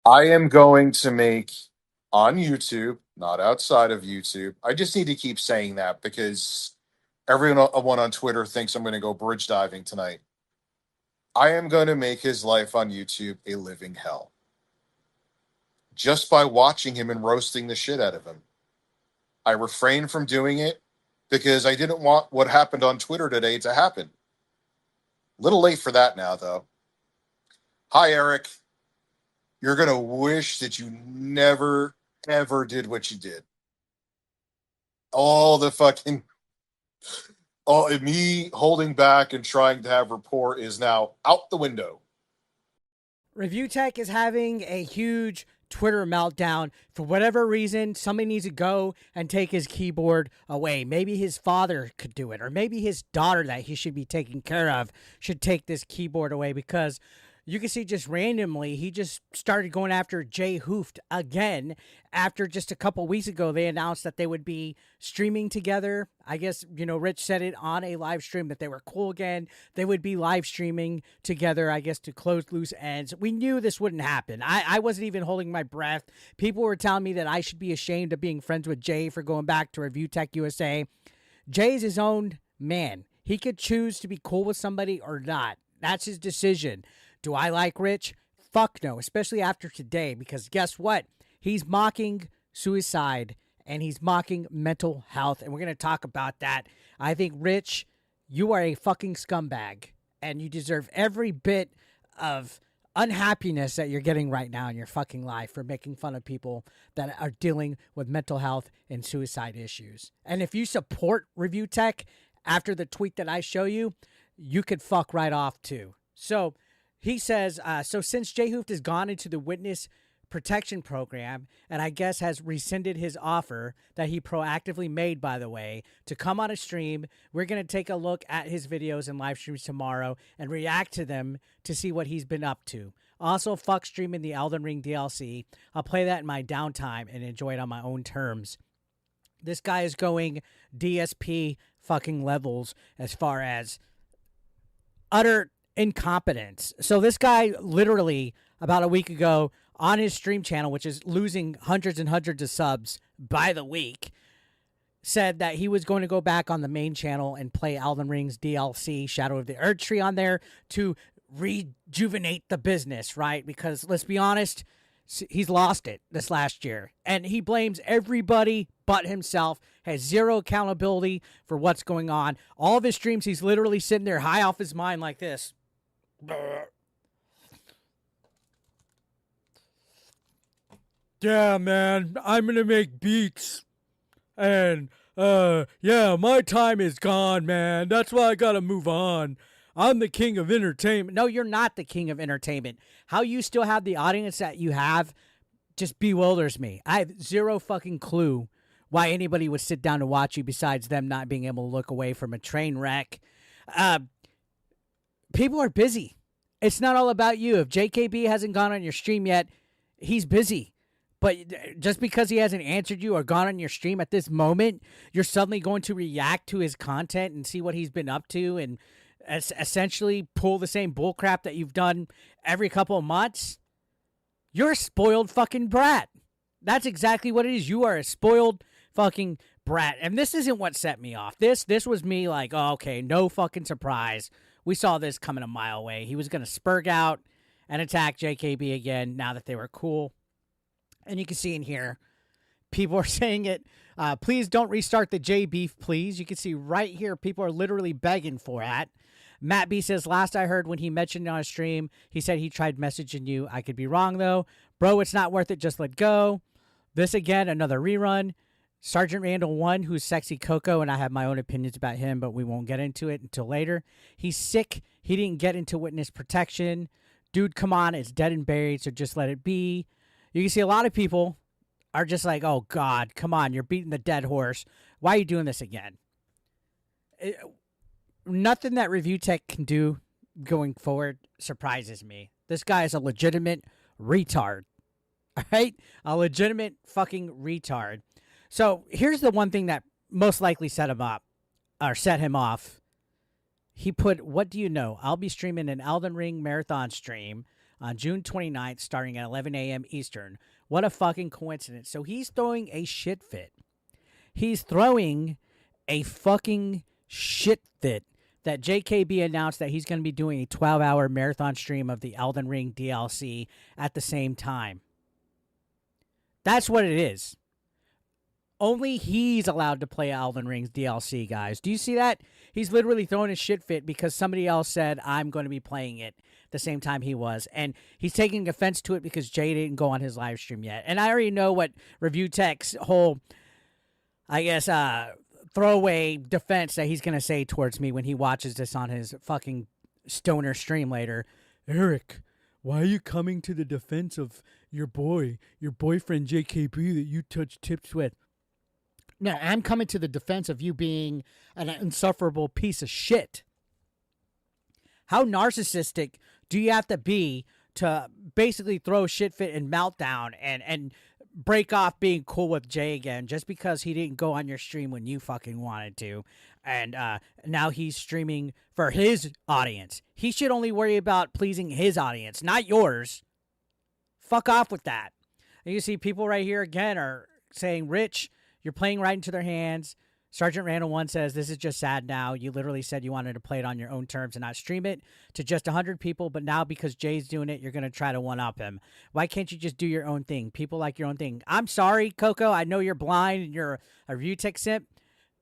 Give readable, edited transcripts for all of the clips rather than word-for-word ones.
I am going to make on YouTube, not outside of YouTube. I just need to keep saying that because everyone on Twitter thinks I'm going to go bridge diving tonight. I am going to make his life on YouTube a living hell just by watching him and roasting the shit out of him. I refrained from doing it because I didn't want what happened on Twitter today to happen. Little late for that now, though. Hi, Eric. You're going to wish that you never, ever did what you did. All the fucking, all me holding back and trying to have rapport is now out the window. Review Tech is having a huge Twitter meltdown. For whatever reason, somebody needs to go and take his keyboard away. Maybe his father could do it, or maybe his daughter that he should be taking care of should take this keyboard away because you can see just randomly he just started going after Jay Hooft again after just a couple weeks ago they announced that they would be streaming together. I guess, Rich said it on a live stream that they were cool again. They would be live streaming together, I guess, to close loose ends. We knew this wouldn't happen. I wasn't even holding my breath. People were telling me that I should be ashamed of being friends with Jay for going back to Review Tech USA. Jay's his own man. He could choose to be cool with somebody or not. That's his decision. Do I like Rich? Fuck no, especially after today, because guess what? He's mocking suicide and he's mocking mental health, and we're going to talk about that. I think, Rich, you are a fucking scumbag, and you deserve every bit of unhappiness that you're getting right now in your fucking life for making fun of people that are dealing with mental health and suicide issues. And if you support Review Tech after the tweet that I show you, you could fuck right off too. So he says, so since Jay Hooft has gone into the witness protection program and I guess has rescinded his offer that he proactively made, by the way, to come on a stream, we're going to take a look at his videos and live streams tomorrow and react to them to see what he's been up to. Also, fuck streaming the Elden Ring DLC. I'll play that in my downtime and enjoy it on my own terms. This guy is going DSP fucking levels as far as utter incompetence. So this guy literally about a week ago on his stream channel, which is losing hundreds and hundreds of subs by the week, said that he was going to go back on the main channel and play Elden Ring's DLC, Shadow of the Erd Tree, on there to rejuvenate the business, right? Because let's be honest, he's lost it this last year. And he blames everybody but himself, has zero accountability for what's going on. All of his streams, he's literally sitting there high off his mind like this. Yeah, man, I'm gonna make beats. And, yeah, my time is gone, man. That's why I gotta move on. I'm the king of entertainment. No, you're not the king of entertainment. How you still have the audience that you have just bewilders me. I have zero fucking clue why anybody would sit down to watch you besides them not being able to look away from a train wreck. People are busy. It's not all about you. If JKB hasn't gone on your stream yet, he's busy. But just because he hasn't answered you or gone on your stream at this moment, you're suddenly going to react to his content and see what he's been up to and essentially pull the same bullcrap that you've done every couple of months. You're a spoiled fucking brat. That's exactly what it is. You are a spoiled fucking brat. And this isn't what set me off. This was me like, oh, okay, no fucking surprise. We saw this coming a mile away. He was going to spurg out and attack JKB again now that they were cool. And you can see in here, people are saying it. Please don't restart the J beef, please. You can see right here, people are literally begging for that. Matt B says, last I heard when he mentioned it on a stream, he said he tried messaging you. I could be wrong, though. Bro, it's not worth it. Just let go. This again, another rerun. Sergeant Randall 1, who's Sexy Coco, and I have my own opinions about him, but we won't get into it until later. He's sick. He didn't get into witness protection. Dude, come on. It's dead and buried, so just let it be. You can see a lot of people are just like, oh, God, come on. You're beating the dead horse. Why are you doing this again? Nothing that Review Tech can do going forward surprises me. This guy is a legitimate retard. All right? A legitimate fucking retard. So here's the one thing that most likely set him up or set him off. He put, what do you know? I'll be streaming an Elden Ring marathon stream on June 29th, starting at 11 a.m. Eastern. What a fucking coincidence. So he's throwing a shit fit. He's throwing a fucking shit fit that JKB announced that he's going to be doing a 12-hour marathon stream of the Elden Ring DLC at the same time. That's what it is. Only he's allowed to play Elden Ring's DLC, guys. Do you see that? He's literally throwing a shit fit because somebody else said, I'm going to be playing it the same time he was. And he's taking offense to it because Jay didn't go on his live stream yet. And I already know what ReviewTech's whole, I guess, throwaway defense that he's going to say towards me when he watches this on his fucking stoner stream later. Eric, why are you coming to the defense of your boyfriend JKB that you touch tips with? No, I'm coming to the defense of you being an insufferable piece of shit. How narcissistic do you have to be to basically throw shit fit and meltdown and break off being cool with Jay again just because he didn't go on your stream when you fucking wanted to? And now he's streaming for his audience. He should only worry about pleasing his audience, not yours. Fuck off with that. And you see people right here again are saying, Rich, you're playing right into their hands. Sergeant Randall 1 says, this is just sad now. You literally said you wanted to play it on your own terms and not stream it to just 100 people, but now because Jay's doing it, you're going to try to one-up him. Why can't you just do your own thing? People like your own thing. I'm sorry, Coco. I know you're blind and you're a ReviewTech simp.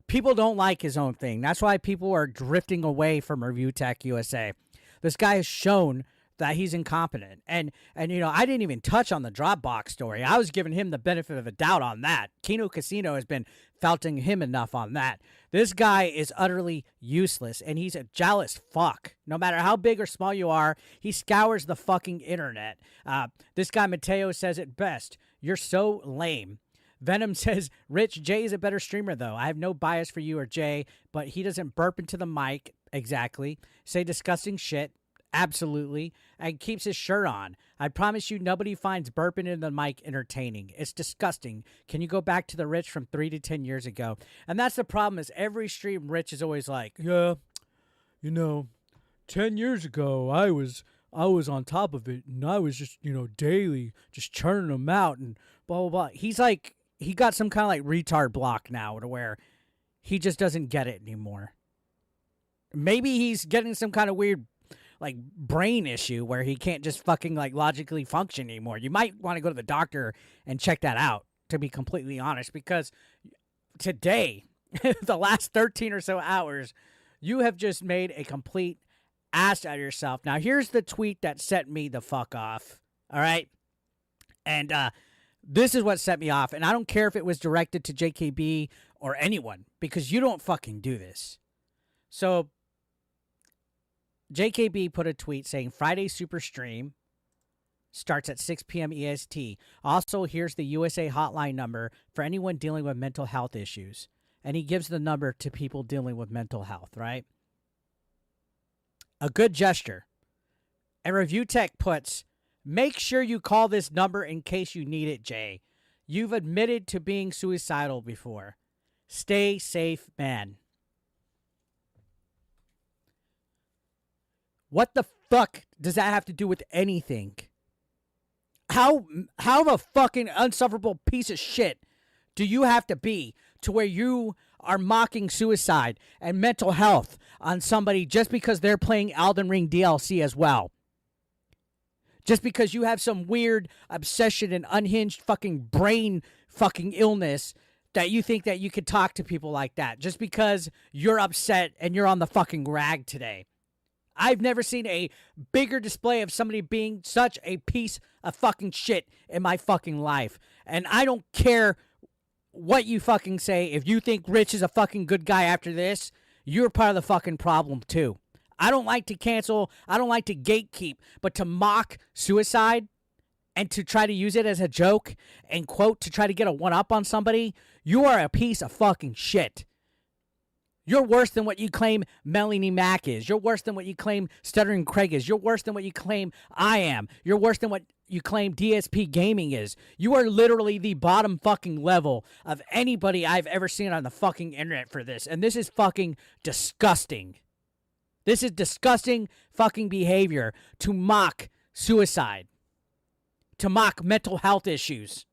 People don't like his own thing. That's why people are drifting away from ReviewTech USA. This guy has shown that he's incompetent. And you know, I didn't even touch on the Dropbox story. I was giving him the benefit of the doubt on that. Kino Casino has been felting him enough on that. This guy is utterly useless, and he's a jealous fuck. No matter how big or small you are, he scours the fucking internet. This guy Mateo says it best. You're so lame. Venom says, Rich, Jay is a better streamer, though. I have no bias for you or Jay, but he doesn't burp into the mic. Exactly. Say disgusting shit. Absolutely. And keeps his shirt on. I promise you nobody finds burping in the mic entertaining. It's disgusting. Can you go back to the Rich from 3 to 10 years ago? And that's the problem is every stream Rich is always like, yeah, you know, 10 years ago I was on top of it and I was just, you know, daily just churning them out and blah, blah, blah. He's like, he got some kind of like retard block now to where he just doesn't get it anymore. Maybe he's getting some kind of weird like brain issue where he can't just fucking like logically function anymore. You might want to go to the doctor and check that out, to be completely honest, because today, the last 13 or so hours, you have just made a complete ass out of yourself. Now, here's the tweet that set me the fuck off. All right. And this is what set me off. And I don't care if it was directed to JKB or anyone, because you don't fucking do this. So JKB put a tweet saying Friday Super Stream starts at 6 p.m. EST. Also, here's the USA hotline number for anyone dealing with mental health issues. And he gives the number to people dealing with mental health, right? A good gesture. And ReviewTech puts, make sure you call this number in case you need it, Jay. You've admitted to being suicidal before. Stay safe, man. What the fuck does that have to do with anything? How of a fucking unsufferable piece of shit do you have to be to where you are mocking suicide and mental health on somebody just because they're playing Elden Ring DLC as well? Just because you have some weird obsession and unhinged fucking brain fucking illness that you think that you could talk to people like that just because you're upset and you're on the fucking rag today. I've never seen a bigger display of somebody being such a piece of fucking shit in my fucking life. And I don't care what you fucking say. If you think Rich is a fucking good guy after this, you're part of the fucking problem too. I don't like to cancel. I don't like to gatekeep. But to mock suicide and to try to use it as a joke and quote to try to get a one-up on somebody, you are a piece of fucking shit. You're worse than what you claim Melanie Mac is. You're worse than what you claim Stuttering Craig is. You're worse than what you claim I am. You're worse than what you claim DSP Gaming is. You are literally the bottom fucking level of anybody I've ever seen on the fucking internet for this. And this is fucking disgusting. This is disgusting fucking behavior to mock suicide, to mock mental health issues.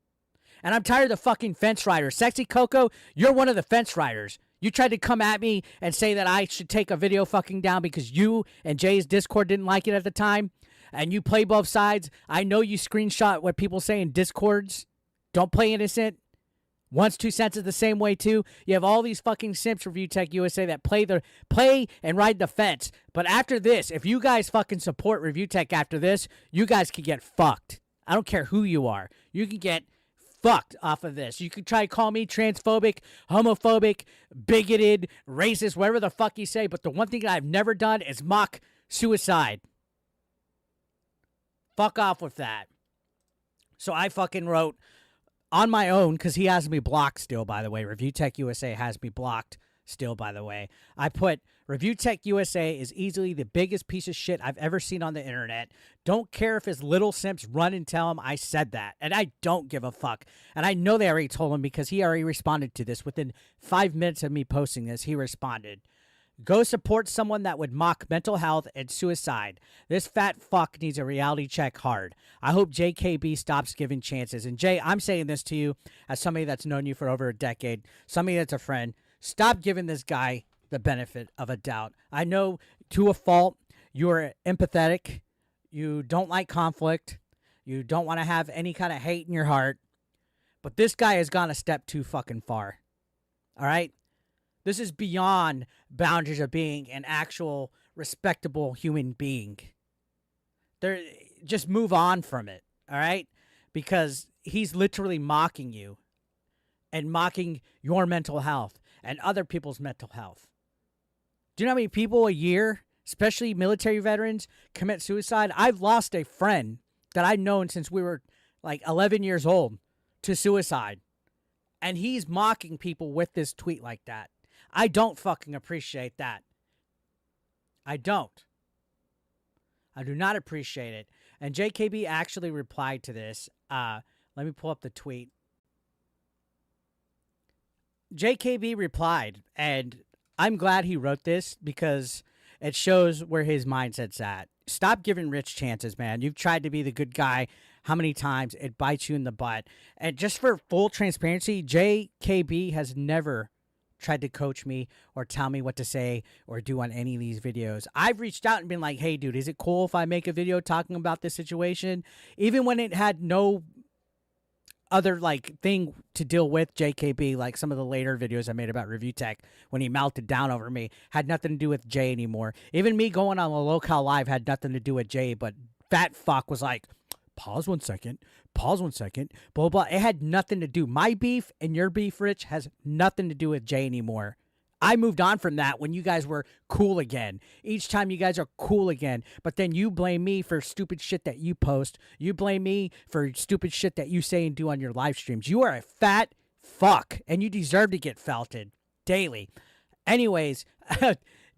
And I'm tired of the fucking fence riders. Sexy Coco, you're one of the fence riders. You tried to come at me and say that I should take a video fucking down because you and Jay's Discord didn't like it at the time. And you play both sides. I know you screenshot what people say in Discords. Don't play innocent. Once 2 cents is the same way too. You have all these fucking simps Review Tech USA that play and ride the fence. But after this, if you guys fucking support Review Tech after this, you guys can get fucked. I don't care who you are. You can get fucked off of this. You can try to call me transphobic, homophobic, bigoted, racist, whatever the fuck you say. But the one thing that I've never done is mock suicide. Fuck off with that. So I fucking wrote on my own, because he has me blocked still, by the way. Review Tech USA has me blocked still, by the way. I put, Review Tech USA is easily the biggest piece of shit I've ever seen on the internet. Don't care if his little simps run and tell him I said that. And I don't give a fuck. And I know they already told him because he already responded to this. Within 5 minutes of me posting this, he responded. Go support someone that would mock mental health and suicide. This fat fuck needs a reality check hard. I hope JKB stops giving chances. And Jay, I'm saying this to you as somebody that's known you for over a decade, somebody that's a friend. Stop giving this guy the benefit of a doubt. I know to a fault you're empathetic. You don't like conflict. You don't want to have any kind of hate in your heart. But this guy has gone a step too fucking far. All right? This is beyond boundaries of being an actual respectable human being. Just move on from it, all right? Because he's literally mocking you and mocking your mental health and other people's mental health. Do you know how many people a year, especially military veterans, commit suicide? I've lost a friend that I've known since we were like 11 years old to suicide. And he's mocking people with this tweet like that. I don't fucking appreciate that. I don't. I do not appreciate it. And JKB actually replied to this. Let me pull up the tweet. JKB replied, and I'm glad he wrote this because it shows where his mindset's at. Stop giving Rich chances, man. You've tried to be the good guy how many times? It bites you in the butt. And just for full transparency, JKB has never tried to coach me or tell me what to say or do on any of these videos. I've reached out and been like, hey, dude, is it cool if I make a video talking about this situation? Even when it had no other like thing to deal with JKB, like some of the later videos I made about Review Tech when he melted down over me, had nothing to do with Jay anymore. Even me going on a local live had nothing to do with Jay, but fat fuck was like, pause 1 second, blah, blah. It had nothing to do. My beef and your beef, Rich, has nothing to do with Jay anymore. I moved on from that when you guys were cool again. Each time you guys are cool again. But then you blame me for stupid shit that you post. You blame me for stupid shit that you say and do on your live streams. You are a fat fuck, and you deserve to get felted daily. Anyways,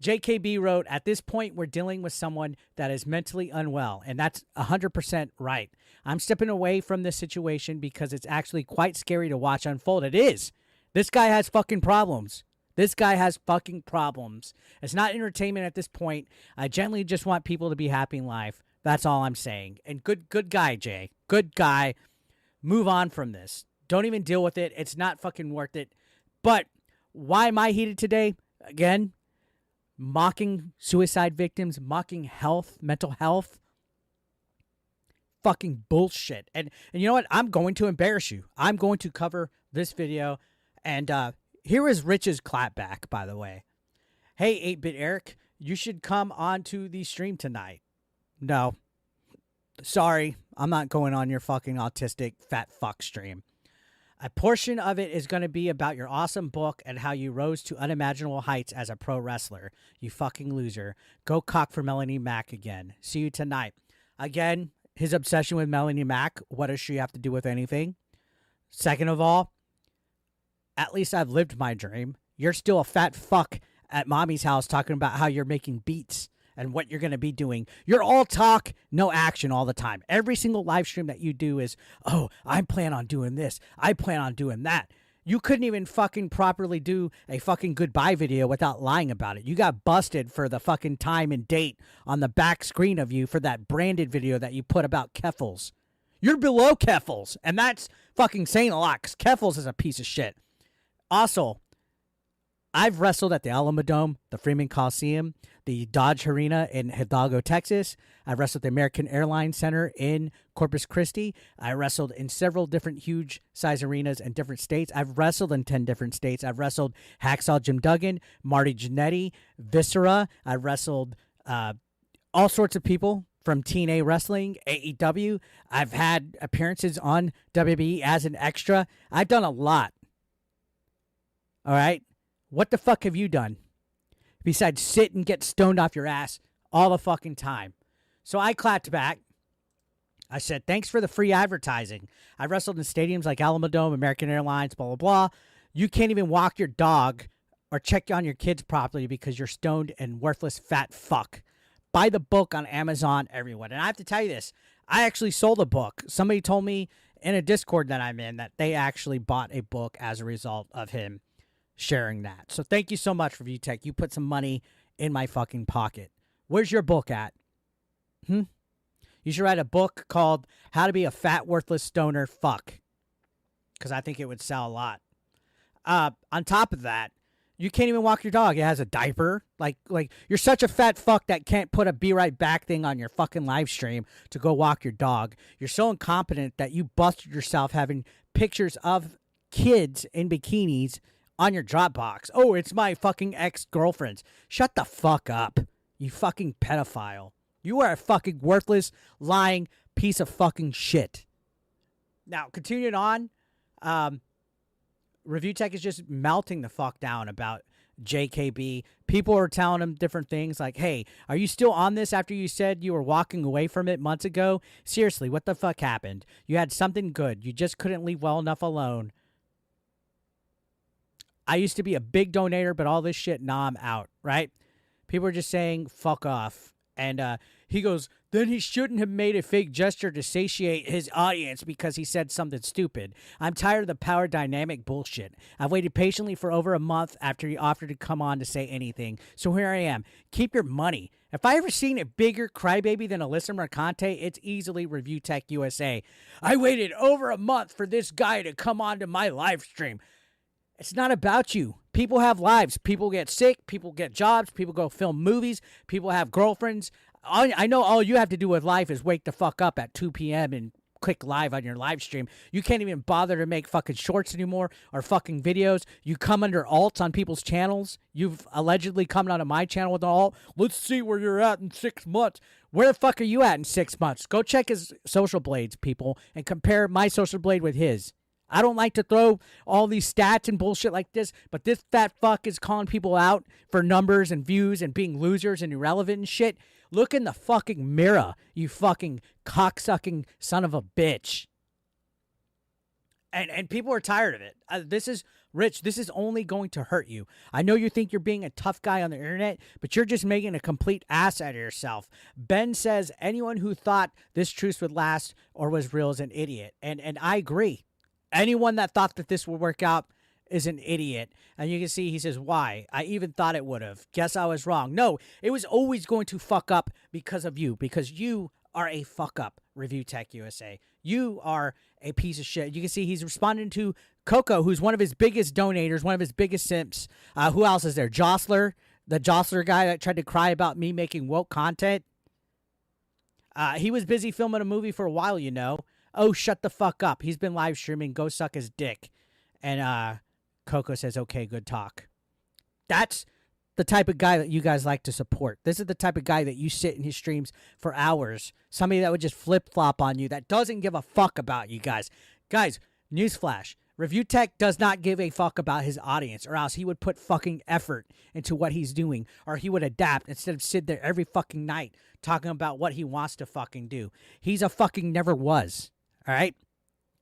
JKB wrote, at this point, we're dealing with someone that is mentally unwell, and that's 100% right. I'm stepping away from this situation because it's actually quite scary to watch unfold. It is. This guy has fucking problems. This guy has fucking problems. It's not entertainment at this point. I generally just want people to be happy in life. That's all I'm saying. And good guy, Jay. Good guy. Move on from this. Don't even deal with it. It's not fucking worth it. But why am I heated today? Again, mocking suicide victims, mocking health, mental health. Fucking bullshit. And you know what? I'm going to embarrass you. I'm going to cover this video. And here is Rich's clapback, by the way. Hey, 8-Bit Eric, you should come on to the stream tonight. No. Sorry, I'm not going on your fucking autistic fat fuck stream. A portion of it is going to be about your awesome book and how you rose to unimaginable heights as a pro wrestler. You fucking loser. Go cock for Melanie Mack again. See you tonight. Again, his obsession with Melanie Mack. What does she have to do with anything? Second of all, at least I've lived my dream. You're still a fat fuck at mommy's house talking about how you're making beats and what you're going to be doing. You're all talk, no action all the time. Every single live stream that you do is, oh, I plan on doing this. I plan on doing that. You couldn't even fucking properly do a fucking goodbye video without lying about it. You got busted for the fucking time and date on the back screen of you for that branded video that you put about Keffels. You're below Keffels, and that's fucking saying a lot, because Keffels is a piece of shit. Also, I've wrestled at the Alamodome, the Freeman Coliseum, the Dodge Arena in Hidalgo, Texas. I wrestled at the American Airlines Center in Corpus Christi. I wrestled in several different huge size arenas in different states. I've wrestled in 10 different states. I've wrestled Hacksaw Jim Duggan, Marty Jannetty, Viscera. I wrestled all sorts of people from TNA Wrestling, AEW. I've had appearances on WWE as an extra. I've done a lot. All right? What the fuck have you done besides sit and get stoned off your ass all the fucking time? So I clapped back. I said, thanks for the free advertising. I wrestled in stadiums like Alamodome, American Airlines, blah, blah, blah. You can't even walk your dog or check on your kids properly because you're stoned and worthless fat fuck. Buy the book on Amazon, everyone. And I have to tell you this. I actually sold a book. Somebody told me in a Discord that I'm in that they actually bought a book as a result of him sharing that. So thank you so much, ReviewTech. You put some money in my fucking pocket. Where's your book at? You should write a book called How to Be a Fat Worthless Stoner Fuck, because I think it would sell a lot. On top of that, you can't even walk your dog. It has a diaper. Like you're such a fat fuck that can't put a be right back thing on your fucking live stream to go walk your dog. You're so incompetent that you busted yourself having pictures of kids in bikinis on your Dropbox. Oh, it's my fucking ex-girlfriend's. Shut the fuck up, you fucking pedophile. You are a fucking worthless, lying piece of fucking shit. Now, continuing on, ReviewTech is just melting the fuck down about JKB. People are telling him different things like, hey, are you still on this after you said you were walking away from it months ago? Seriously, what the fuck happened? You had something good. You just couldn't leave well enough alone. I used to be a big donator, but all this shit, nah, I'm out, right? People are just saying, fuck off. And he goes, then he shouldn't have made a fake gesture to satiate his audience because he said something stupid. I'm tired of the power dynamic bullshit. I've waited patiently for over a month after he offered to come on to say anything. So here I am. Keep your money. If I ever seen a bigger crybaby than Alyssa Mercante, it's easily ReviewTech USA. I waited over a month for this guy to come on to my live stream. It's not about you. People have lives. People get sick. People get jobs. People go film movies. People have girlfriends. I know all you have to do with life is wake the fuck up at 2 p.m. and click live on your live stream. You can't even bother to make fucking shorts anymore or fucking videos. You come under alts on people's channels. You've allegedly come onto my channel with an alt. Let's see where you're at in 6 months. Where the fuck are you at in 6 months? Go check his social blades, people, and compare my social blade with his. I don't like to throw all these stats and bullshit like this, but this fat fuck is calling people out for numbers and views and being losers and irrelevant and shit. Look in the fucking mirror, you fucking cocksucking son of a bitch. And people are tired of it. This is, Rich, this is only going to hurt you. I know you think you're being a tough guy on the internet, but you're just making a complete ass out of yourself. Ben says anyone who thought this truce would last or was real is an idiot. And I agree. Anyone that thought that this would work out is an idiot. And you can see he says, why? I even thought it would have. Guess I was wrong. No, it was always going to fuck up because of you. Because you are a fuck up, ReviewTech USA. You are a piece of shit. You can see he's responding to Coco, who's one of his biggest donators, one of his biggest simps. Who else is there? Jostler, the Jostler guy that tried to cry about me making woke content. He was busy filming a movie for a while, you know. Oh, shut the fuck up. He's been live streaming. Go suck his dick. And Coco says, okay, good talk. That's the type of guy that you guys like to support. This is the type of guy that you sit in his streams for hours. Somebody that would just flip-flop on you, that doesn't give a fuck about you guys. Guys, newsflash. ReviewTech does not give a fuck about his audience, or else he would put fucking effort into what he's doing, or he would adapt instead of sit there every fucking night talking about what he wants to fucking do. He's a fucking never was. All right?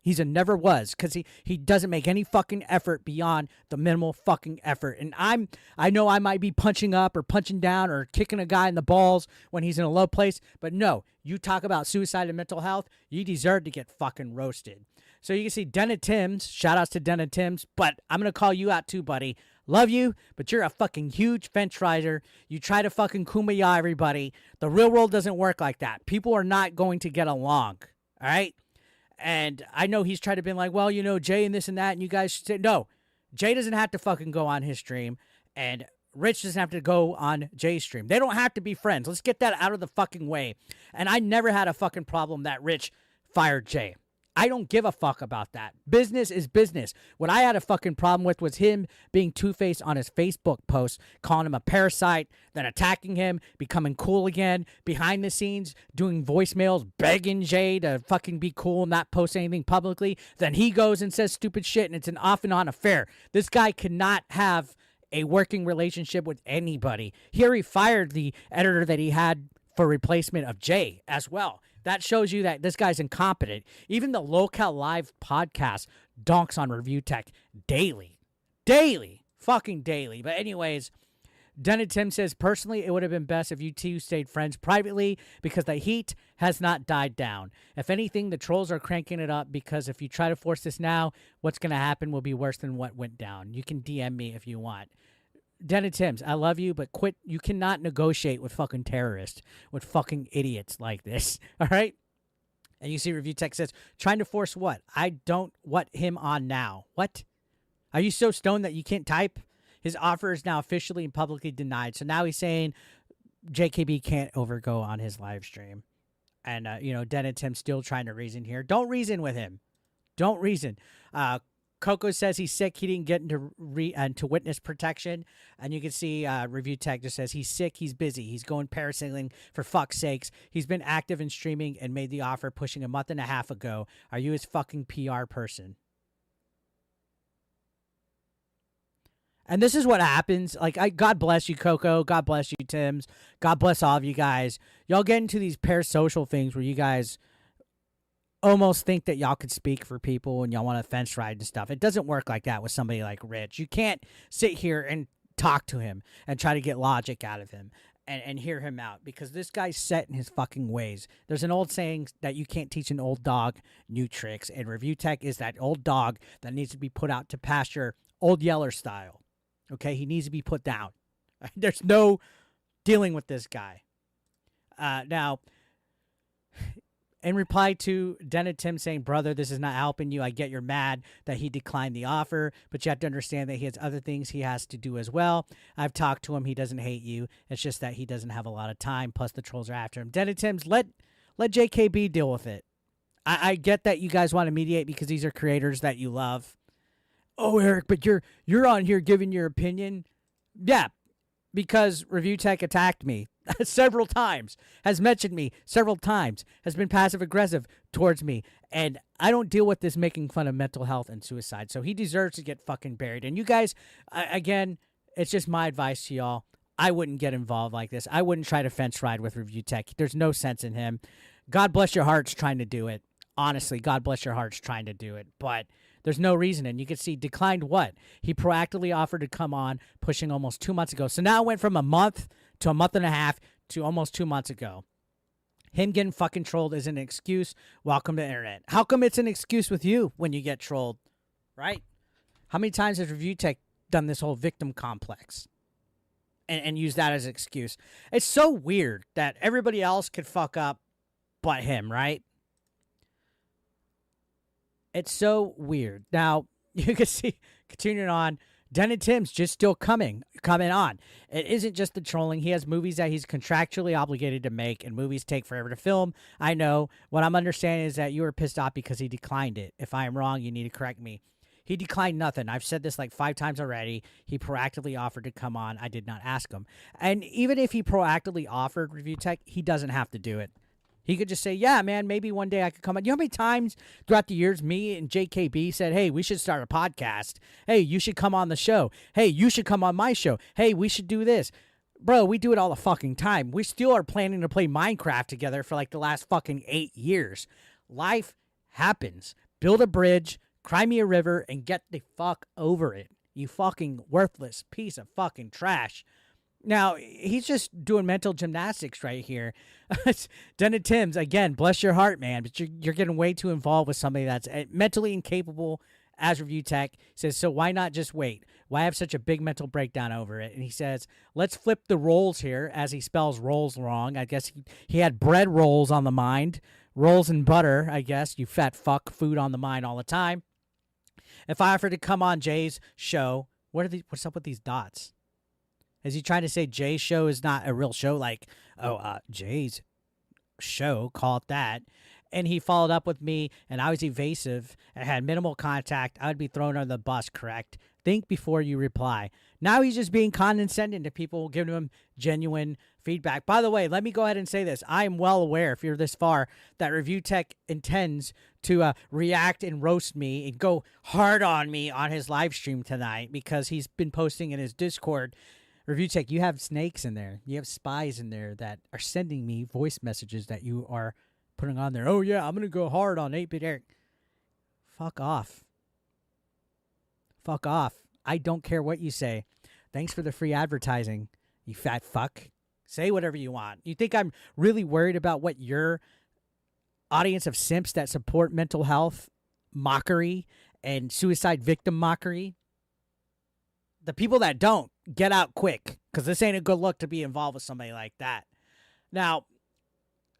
He's a never was, because he doesn't make any fucking effort beyond the minimal fucking effort. And I know I might be punching up or punching down or kicking a guy in the balls when he's in a low place, but no, you talk about suicide and mental health, you deserve to get fucking roasted. So you can see Denna Timms. Shout outs to Denna Timms. But I'm going to call you out too, buddy. Love you, but you're a fucking huge fence rider. You try to fucking kumbaya everybody. The real world doesn't work like that. People are not going to get along. All right? And I know he's tried to be like, well, you know, Jay and this and that, and you guys should say, no. Jay doesn't have to fucking go on his stream, and Rich doesn't have to go on Jay's stream. They don't have to be friends. Let's get that out of the fucking way. And I never had a fucking problem that Rich fired Jay. I don't give a fuck about that. Business is business. What I had a fucking problem with was him being two-faced on his Facebook post, calling him a parasite, then attacking him, becoming cool again, behind the scenes, doing voicemails, begging Jay to fucking be cool and not post anything publicly. Then he goes and says stupid shit, and it's an off and on affair. This guy cannot have a working relationship with anybody. Here he fired the editor that he had for replacement of Jay as well. That shows you that this guy's incompetent. Even the Local Live podcast donks on Review Tech daily. Daily. Fucking daily. But anyways, Denna Tim says, personally, it would have been best if you two stayed friends privately because the heat has not died down. If anything, the trolls are cranking it up because if you try to force this now, what's going to happen will be worse than what went down. You can DM me if you want. Denna Timms, I love you, but quit. You cannot negotiate with fucking terrorists, with fucking idiots like this. All right? And you see Review Tech says, trying to force what? I don't what him on now. What? Are you so stoned that you can't type? His offer is now officially and publicly denied. So now he's saying JKB can't overgo on his live stream. And, Denna Timms still trying to reason here. Don't reason with him. Don't reason. Coco says he's sick. He didn't get into witness protection. And you can see Review Tech just says he's sick. He's busy. He's going parasailing for fuck's sakes. He's been active in streaming and made the offer pushing a month and a half ago. Are you his fucking PR person? And this is what happens. Like, God bless you, Coco. God bless you, Timms. God bless all of you guys. Y'all get into these parasocial things where you guys almost think that y'all could speak for people and y'all want to fence ride and stuff. It doesn't work like that with somebody like Rich. You can't sit here and talk to him and try to get logic out of him and hear him out because this guy's set in his fucking ways. There's an old saying that you can't teach an old dog new tricks, and Review Tech is that old dog that needs to be put out to pasture, Old Yeller style. Okay, he needs to be put down. There's no dealing with this guy. Now, in reply to Denna Tim saying, brother, this is not helping you. I get you're mad that he declined the offer, but you have to understand that he has other things he has to do as well. I've talked to him. He doesn't hate you. It's just that he doesn't have a lot of time. Plus, the trolls are after him. Denna Tim's, let JKB deal with it. I get that you guys want to mediate because these are creators that you love. Oh, Eric, but you're on here giving your opinion. Yeah, because Review Tech attacked me several times, has mentioned me several times, has been passive-aggressive towards me, and I don't deal with this making fun of mental health and suicide, so he deserves to get fucking buried. And you guys, again, it's just my advice to y'all. I wouldn't get involved like this. I wouldn't try to fence ride with Review Tech. There's no sense in him. God bless your hearts trying to do it. Honestly, God bless your hearts trying to do it, but there's no reason. And you can see declined what? He proactively offered to come on, pushing almost 2 months ago. So now it went from a month to a month and a half to almost 2 months ago. Him getting fucking trolled is an excuse. Welcome to the internet. How come it's an excuse with you when you get trolled, right? How many times has Review Tech done this whole victim complex and use that as an excuse? It's so weird that everybody else could fuck up but him, right? It's so weird. Now, you can see, continuing on, Denna Tim's just still coming on. It isn't just the trolling. He has movies that he's contractually obligated to make, and movies take forever to film. I know. What I'm understanding is that you were pissed off because he declined it. If I am wrong, you need to correct me. He declined nothing. I've said this like 5 times already. He proactively offered to come on. I did not ask him. And even if he proactively offered Review Tech, he doesn't have to do it. He could just say, yeah, man, maybe one day I could come on. You know how many times throughout the years me and JKB said, hey, we should start a podcast. Hey, you should come on the show. Hey, you should come on my show. Hey, we should do this. Bro, we do it all the fucking time. We still are planning to play Minecraft together for like the last fucking 8 years. Life happens. Build a bridge, cry me a river, and get the fuck over it. You fucking worthless piece of fucking trash. Now, he's just doing mental gymnastics right here. Dennis Timms, again, bless your heart, man, but you're getting way too involved with somebody that's mentally incapable as Review Tech. Says, so why not just wait? Why have such a big mental breakdown over it? And he says, let's flip the roles here, as he spells rolls wrong. I guess he had bread rolls on the mind. Rolls and butter, I guess. You fat fuck, food on the mind all the time. If I offered to come on Jay's show, what's up with these dots? Is he trying to say Jay's show is not a real show? Like, Jay's show, call it that. And he followed up with me, and I was evasive and had minimal contact. I would be thrown under the bus, correct? Think before you reply. Now he's just being condescending to people, giving him genuine feedback. By the way, let me go ahead and say this. I am well aware, if you're this far, that Review Tech intends to react and roast me and go hard on me on his live stream tonight, because he's been posting in his Discord. Review Tech, you have snakes in there. You have spies in there that are sending me voice messages that you are putting on there. Oh, yeah, I'm going to go hard on 8-Bit Eric. Fuck off. Fuck off. I don't care what you say. Thanks for the free advertising, you fat fuck. Say whatever you want. You think I'm really worried about what your audience of simps that support mental health mockery and suicide victim mockery? The people that don't, get out quick, because this ain't a good look to be involved with somebody like that. Now,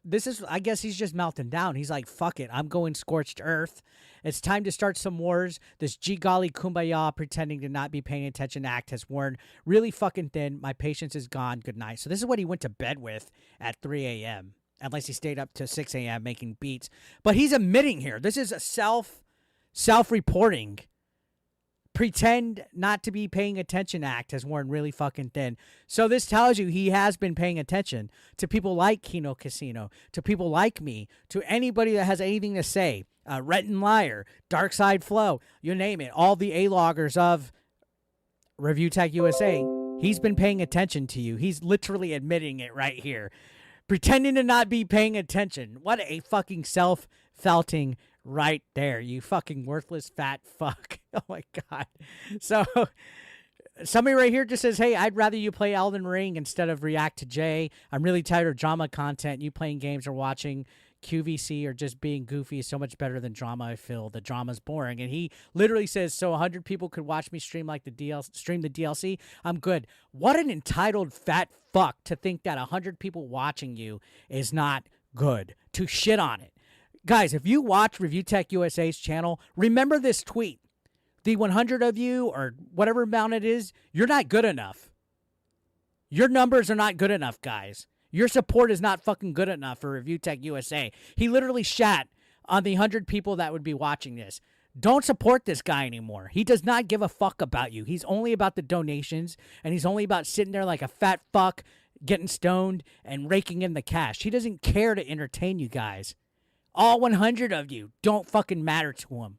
this is, I guess he's just melting down. He's like, fuck it, I'm going scorched earth. It's time to start some wars. This gee golly kumbaya pretending to not be paying attention act has worn really fucking thin. My patience is gone. Good night. So this is what he went to bed with at 3 a.m. Unless he stayed up to 6 a.m. making beats. But he's admitting here, this is a self-reporting. Pretend not to be paying attention act has worn really fucking thin. So this tells you he has been paying attention to people like Kino Casino, to people like me, to anybody that has anything to say. Rhett and Liar, Dark Side Flow, you name it. All the A-loggers of Review Tech USA. He's been paying attention to you. He's literally admitting it right here. Pretending to not be paying attention. What a fucking self-felting right there, you fucking worthless fat fuck. Oh my God. So somebody right here just says, hey, I'd rather you play Elden Ring instead of react to Jay. I'm really tired of drama content. You playing games or watching QVC or just being goofy is so much better than drama. I feel the drama's boring. And he literally says, so 100 people could watch me stream like the DLC. I'm good. What an entitled fat fuck to think that 100 people watching you is not good, to shit on it. Guys, if you watch Review Tech USA's channel, remember this tweet. The 100 of you, or whatever amount it is, you're not good enough. Your numbers are not good enough, guys. Your support is not fucking good enough for Review Tech USA. He literally shat on the 100 people that would be watching this. Don't support this guy anymore. He does not give a fuck about you. He's only about the donations, and he's only about sitting there like a fat fuck, getting stoned, and raking in the cash. He doesn't care to entertain you guys. All 100 of you don't fucking matter to him.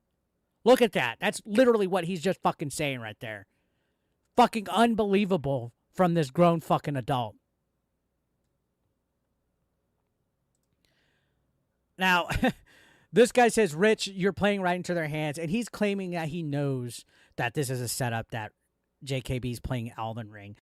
Look at that. That's literally what he's just fucking saying right there. Fucking unbelievable from this grown fucking adult. Now, this guy says, Rich, you're playing right into their hands. And he's claiming that he knows that this is a setup, that JKB's playing Elden Ring.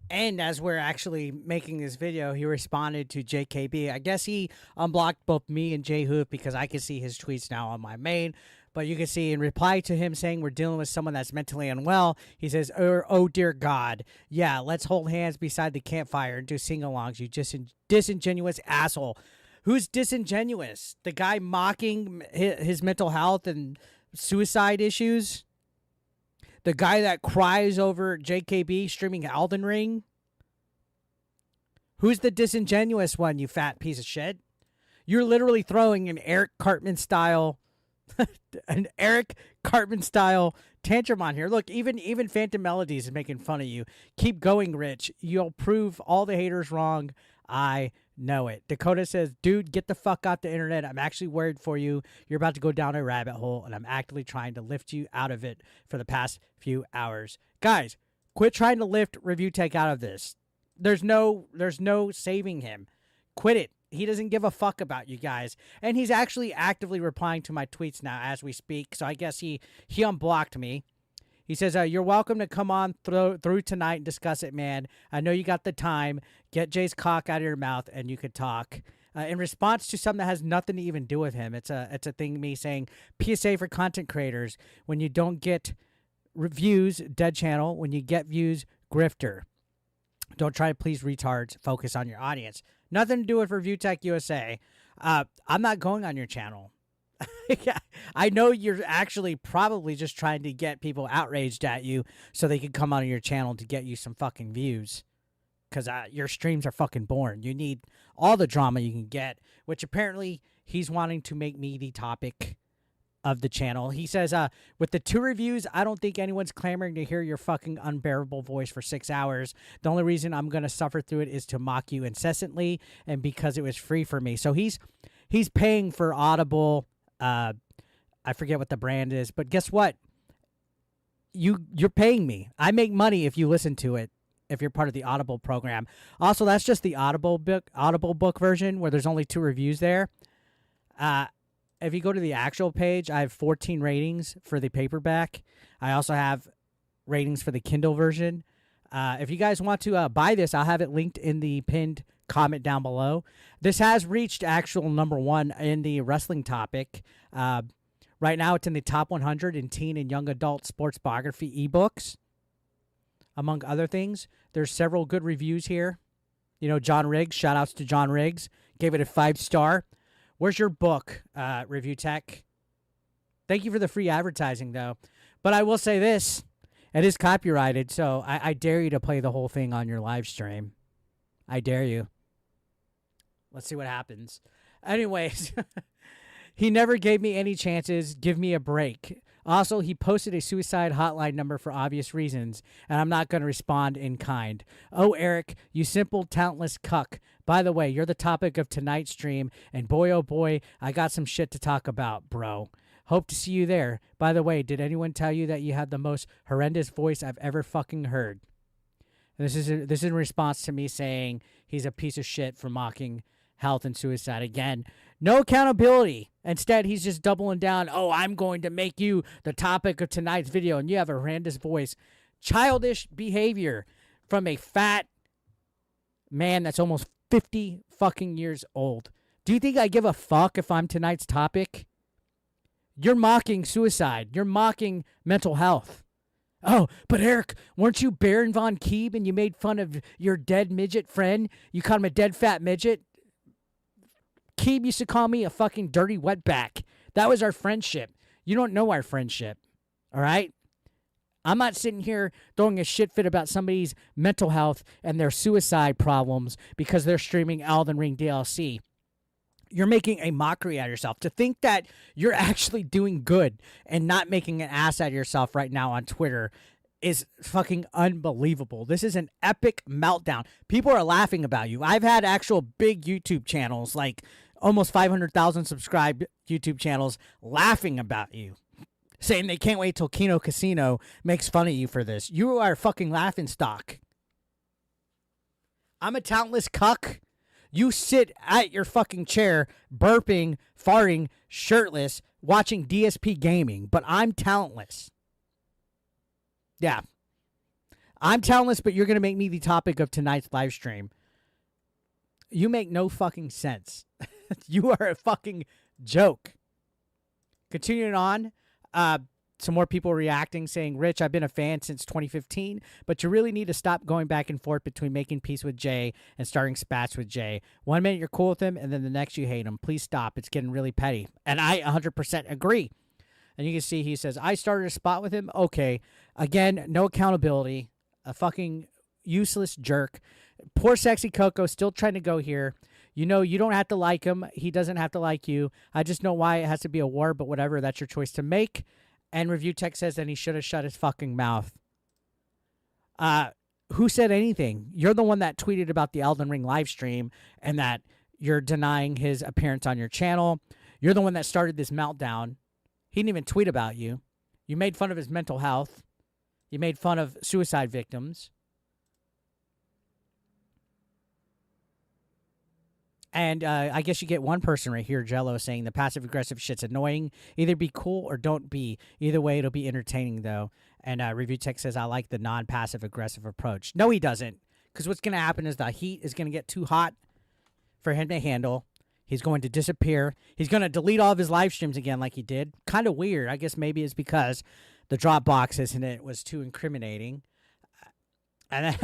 And as we're actually making this video, he responded to JKB. I guess he unblocked both me and J Hoop because I can see his tweets now on my main. But you can see in reply to him saying we're dealing with someone that's mentally unwell, he says, oh dear God. Yeah, let's hold hands beside the campfire and do sing-alongs, you disingenuous asshole. Who's disingenuous? The guy mocking his mental health and suicide issues? The guy that cries over JKB streaming Elden Ring? Who's the disingenuous one, you fat piece of shit? You're literally throwing an Eric Cartman style tantrum on here. Look, even Phantom Melodies is making fun of you. Keep going, Rich. You'll prove all the haters wrong. I know it. Dakota says, dude, get the fuck out the internet. I'm actually worried for you. You're about to go down a rabbit hole, and I'm actively trying to lift you out of it for the past few hours. Guys, quit trying to lift Review Tech out of this. There's no saving him. Quit it. He doesn't give a fuck about you guys. And he's actually actively replying to my tweets now as we speak. So I guess he unblocked me. He says, you're welcome to come on through tonight and discuss it, man. I know you got the time. Get Jay's cock out of your mouth and you could talk. In response to something that has nothing to even do with him. It's a thing me saying, PSA for content creators. When you don't get reviews, dead channel. When you get views, grifter. Don't try to please retards. Focus on your audience. Nothing to do with Review Tech USA. I'm not going on your channel. I know you're actually probably just trying to get people outraged at you so they can come on your channel to get you some fucking views. Because your streams are fucking boring. You need all the drama you can get, which apparently he's wanting to make me the topic of the channel. He says, with the 2 reviews, I don't think anyone's clamoring to hear your fucking unbearable voice for 6 hours. The only reason I'm going to suffer through it is to mock you incessantly and because it was free for me. So he's paying for Audible. I forget what the brand is, but guess what? You're paying me. I make money if you listen to it, if you're part of the Audible program. Also, that's just the Audible book version where there's only 2 reviews there. If you go to the actual page, I have 14 ratings for the paperback. I also have ratings for the Kindle version. If you guys want to buy this, I'll have it linked in the pinned comment down below. This has reached actual #1 in the wrestling topic. Right now, it's in the top 100 in teen and young adult sports biography ebooks, among other things. There's several good reviews here. You know, John Riggs, shout outs to John Riggs, gave it a 5-star. Where's your book, Review Tech? Thank you for the free advertising, though. But I will say this. It is copyrighted, so I dare you to play the whole thing on your live stream. I dare you. Let's see what happens. Anyways, he never gave me any chances. Give me a break. Also, he posted a suicide hotline number for obvious reasons, and I'm not going to respond in kind. Oh, Eric, you simple, talentless cuck. By the way, you're the topic of tonight's stream, and boy, oh boy, I got some shit to talk about, bro. Hope to see you there. By the way, did anyone tell you that you had the most horrendous voice I've ever fucking heard? This is in response to me saying he's a piece of shit for mocking health and suicide. Again, no accountability. Instead, he's just doubling down. Oh, I'm going to make you the topic of tonight's video, and you have a horrendous voice. Childish behavior from a fat man that's almost 50 fucking years old. Do you think I give a fuck if I'm tonight's topic? You're mocking suicide. You're mocking mental health. Oh, but Eric, weren't you Baron von Keeb and you made fun of your dead midget friend? You called him a dead fat midget? Keeb used to call me a fucking dirty wetback. That was our friendship. You don't know our friendship, all right? I'm not sitting here throwing a shit fit about somebody's mental health and their suicide problems because they're streaming Elden Ring DLC. You're making a mockery out of yourself. To think that you're actually doing good and not making an ass out of yourself right now on Twitter is fucking unbelievable. This is an epic meltdown. People are laughing about you. I've had actual big YouTube channels, like almost 500,000 subscribed YouTube channels, laughing about you, saying they can't wait till Kino Casino makes fun of you for this. You are a fucking laughing stock. I'm a talentless cuck. You sit at your fucking chair, burping, farting, shirtless, watching DSP gaming, but I'm talentless. Yeah. I'm talentless, but you're going to make me the topic of tonight's live stream. You make no fucking sense. You are a fucking joke. Continuing on, some more people reacting, saying, Rich, I've been a fan since 2015, but you really need to stop going back and forth between making peace with Jay and starting spats with Jay. 1 minute you're cool with him, and then the next you hate him. Please stop. It's getting really petty. And I 100% agree. And you can see he says, I started a spot with him. Okay. Again, no accountability. A fucking useless jerk. Poor Sexy Coco still trying to go here. You know, you don't have to like him. He doesn't have to like you. I just know why it has to be a war, but whatever. That's your choice to make. And Review Tech says that he should have shut his fucking mouth. Who said anything? You're the one that tweeted about the Elden Ring live stream and that you're denying his appearance on your channel. You're the one that started this meltdown. He didn't even tweet about you. You made fun of his mental health. You made fun of suicide victims. And I guess you get one person right here, Jello, saying the passive aggressive shit's annoying. Either be cool or don't be. Either way, it'll be entertaining though. And Review Tech says I like the non-passive aggressive approach. No, he doesn't. Because what's going to happen is the heat is going to get too hot for him to handle. He's going to disappear. He's going to delete all of his live streams again like he did. Kind of weird. I guess maybe it's because the drop boxes in it was too incriminating. And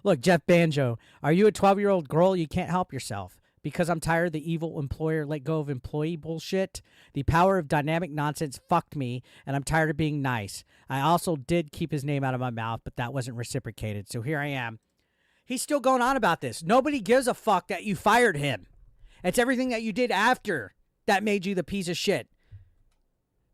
look, Jeff Banjo, are you a 12-year-old girl? You can't help yourself. Because I'm tired of the evil employer let go of employee bullshit. The power of dynamic nonsense fucked me, and I'm tired of being nice. I also did keep his name out of my mouth, but that wasn't reciprocated. So here I am. He's still going on about this. Nobody gives a fuck that you fired him. It's everything that you did after that made you the piece of shit.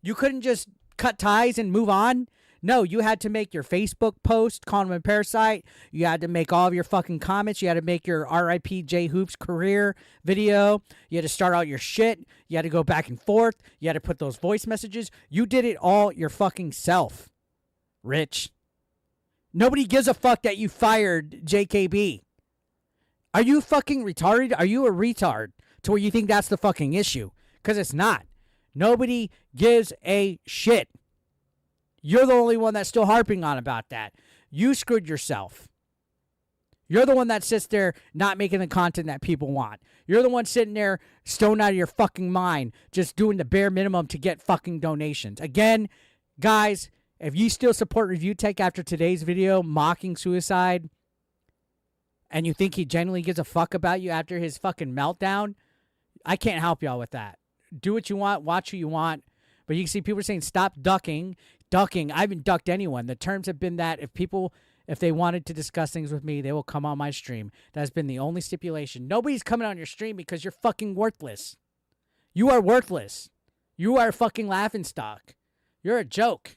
You couldn't just cut ties and move on. No, you had to make your Facebook post, calling him a parasite. You had to make all of your fucking comments. You had to make your RIP J Hoops career video. You had to start out your shit. You had to go back and forth. You had to put those voice messages. You did it all your fucking self, Rich. Nobody gives a fuck that you fired JKB. Are you fucking retarded? Are you a retard to where you think that's the fucking issue? Because it's not. Nobody gives a shit. You're the only one that's still harping on about that. You screwed yourself. You're the one that sits there not making the content that people want. You're the one sitting there stoned out of your fucking mind, just doing the bare minimum to get fucking donations. Again, guys, if you still support Review Tech after today's video mocking suicide, and you think he genuinely gives a fuck about you after his fucking meltdown, I can't help y'all with that. Do what you want, watch who you want. But you can see people are saying stop ducking. Ducking, I haven't ducked anyone. The terms have been that if they wanted to discuss things with me, they will come on my stream. That has been the only stipulation. Nobody's coming on your stream because you're fucking worthless. You are worthless. You are a fucking laughingstock. You're a joke.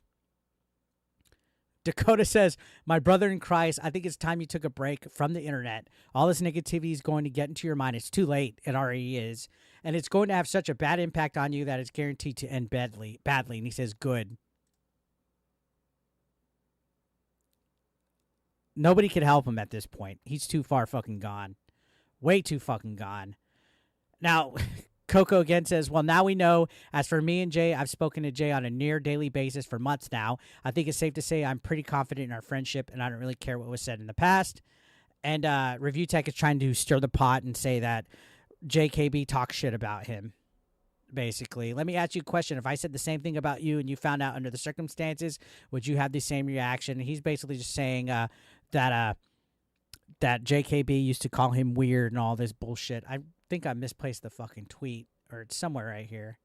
Dakota says, my brother in Christ, I think it's time you took a break from the internet. All this negativity is going to get into your mind. It's too late. It already is. And it's going to have such a bad impact on you that it's guaranteed to end badly. And he says, good. Nobody could help him at this point. He's too far fucking gone. Way too fucking gone. Now, Coco again says, well, now we know. As for me and Jay, I've spoken to Jay on a near daily basis for months now. I think it's safe to say I'm pretty confident in our friendship, and I don't really care what was said in the past. And Review Tech is trying to stir the pot and say that JKB talks shit about him, basically. Let me ask you a question. If I said the same thing about you and you found out under the circumstances, would you have the same reaction? And he's basically just saying that JKB used to call him weird and all this bullshit. I think I misplaced the fucking tweet, or it's somewhere right here.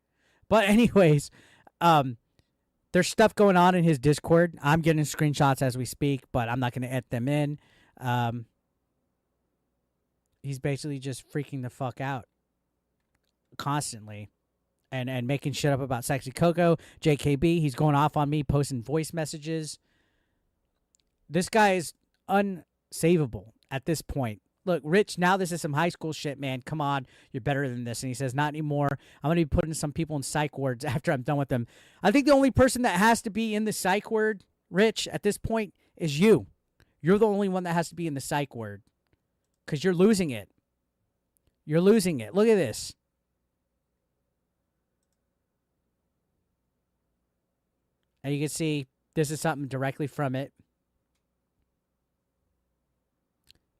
But anyways, there's stuff going on in his Discord. I'm getting screenshots as we speak, but I'm not going to edit them in. He's basically just freaking the fuck out constantly and making shit up about Sexy Coco. JKB, he's going off on me, posting voice messages. This guy is unsavable at this point. Look, Rich, now this is some high school shit, man. Come on, you're better than this. And he says, not anymore. I'm going to be putting some people in psych wards after I'm done with them. I think the only person that has to be in the psych ward, Rich, at this point is you. You're the only one that has to be in the psych ward because you're losing it. You're losing it. Look at this. And you can see this is something directly from it.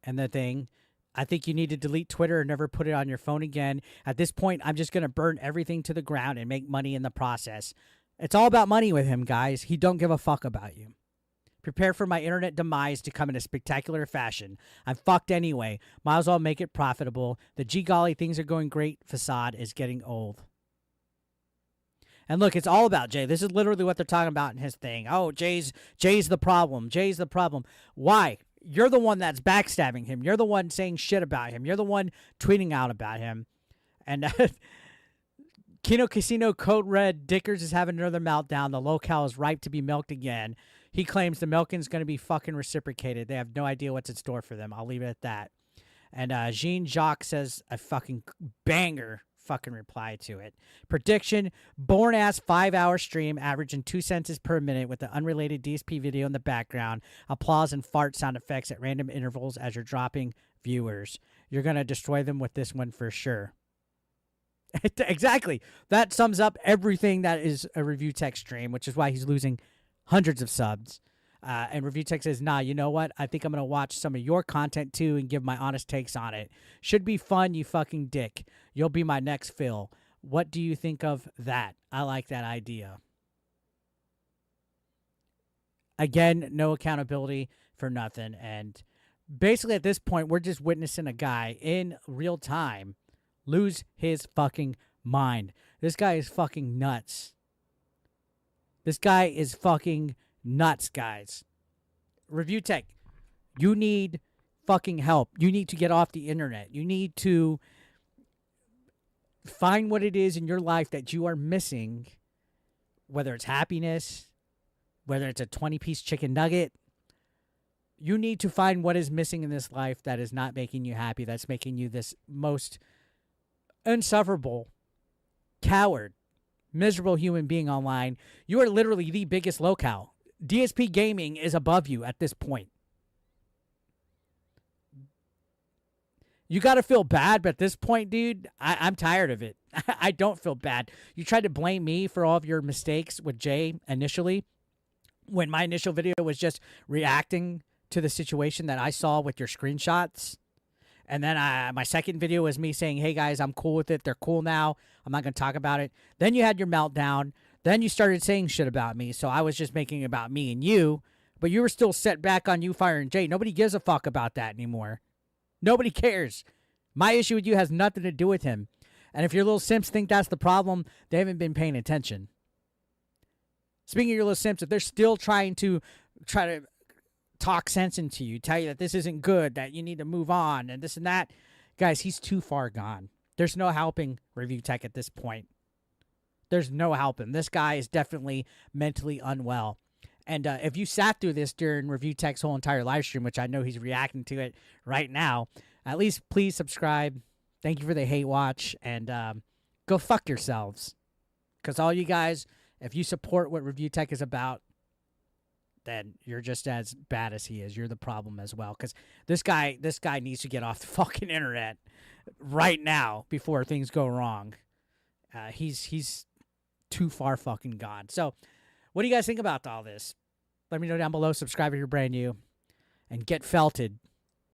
And the thing, I think you need to delete Twitter and never put it on your phone again. At this point, I'm just going to burn everything to the ground and make money in the process. It's all about money with him, guys. He don't give a fuck about you. Prepare for my internet demise to come in a spectacular fashion. I'm fucked anyway. Might as well make it profitable. The gee golly, things are going great facade is getting old. And look, it's all about Jay. This is literally what they're talking about in his thing. Oh, Jay's the problem. Jay's the problem. Why? You're the one that's backstabbing him. You're the one saying shit about him. You're the one tweeting out about him. And Kino Casino Code Red Dickers is having another meltdown. The locale is ripe to be milked again. He claims the milking's going to be fucking reciprocated. They have no idea what's in store for them. I'll leave it at that. And Jean Jacques says a fucking banger fucking reply to it. Prediction, born-ass 5-hour stream averaging 2 sentences per minute with the unrelated DSP video in the background. Applause and fart sound effects at random intervals as you're dropping viewers. you're going to destroy them with this one for sure. Exactly. That sums up everything that is a Review Tech stream, which is why he's losing hundreds of subs. And Review Tech says, nah, you know what? I think I'm going to watch some of your content too and give my honest takes on it. Should be fun, you fucking dick. You'll be my next Phil. What do you think of that? I like that idea. Again, no accountability for nothing. And basically at this point, we're just witnessing a guy in real time lose his fucking mind. This guy is fucking nuts. This guy is fucking nuts, guys. Review Tech, you need fucking help. You need to get off the internet. You need to find what it is in your life that you are missing, whether it's happiness, whether it's a 20-piece chicken nugget. You need to find what is missing in this life that is not making you happy, that's making you this most insufferable, coward, miserable human being online. You are literally the biggest locale. DSP Gaming is above you at this point. You got to feel bad, but at this point, dude, I'm tired of it. I don't feel bad. You tried to blame me for all of your mistakes with Jay initially, when my initial video was just reacting to the situation that I saw with your screenshots. And then my second video was me saying, hey, guys, I'm cool with it. They're cool now. I'm not going to talk about it. Then you had your meltdown. Then you started saying shit about me. So I was just making it about me and you. But you were still set back on you firing Jay. Nobody gives a fuck about that anymore. Nobody cares. My issue with you has nothing to do with him. And if your little simps think that's the problem, they haven't been paying attention. Speaking of your little simps, if they're still trying to talk sense into you, tell you that this isn't good, that you need to move on, and this and that, guys, he's too far gone. There's no helping Review Tech at this point. There's no helping. This guy is definitely mentally unwell. And if you sat through this during Review Tech's whole entire live stream, which I know he's reacting to it right now, at least please subscribe. Thank you for the hate watch, and go fuck yourselves. Because all you guys, if you support what Review Tech is about, then you're just as bad as he is. You're the problem as well. Because this guy needs to get off the fucking internet right now before things go wrong. He's too far fucking gone. So, what do you guys think about all this? Let me know down below. Subscribe if you're brand new, and get felted.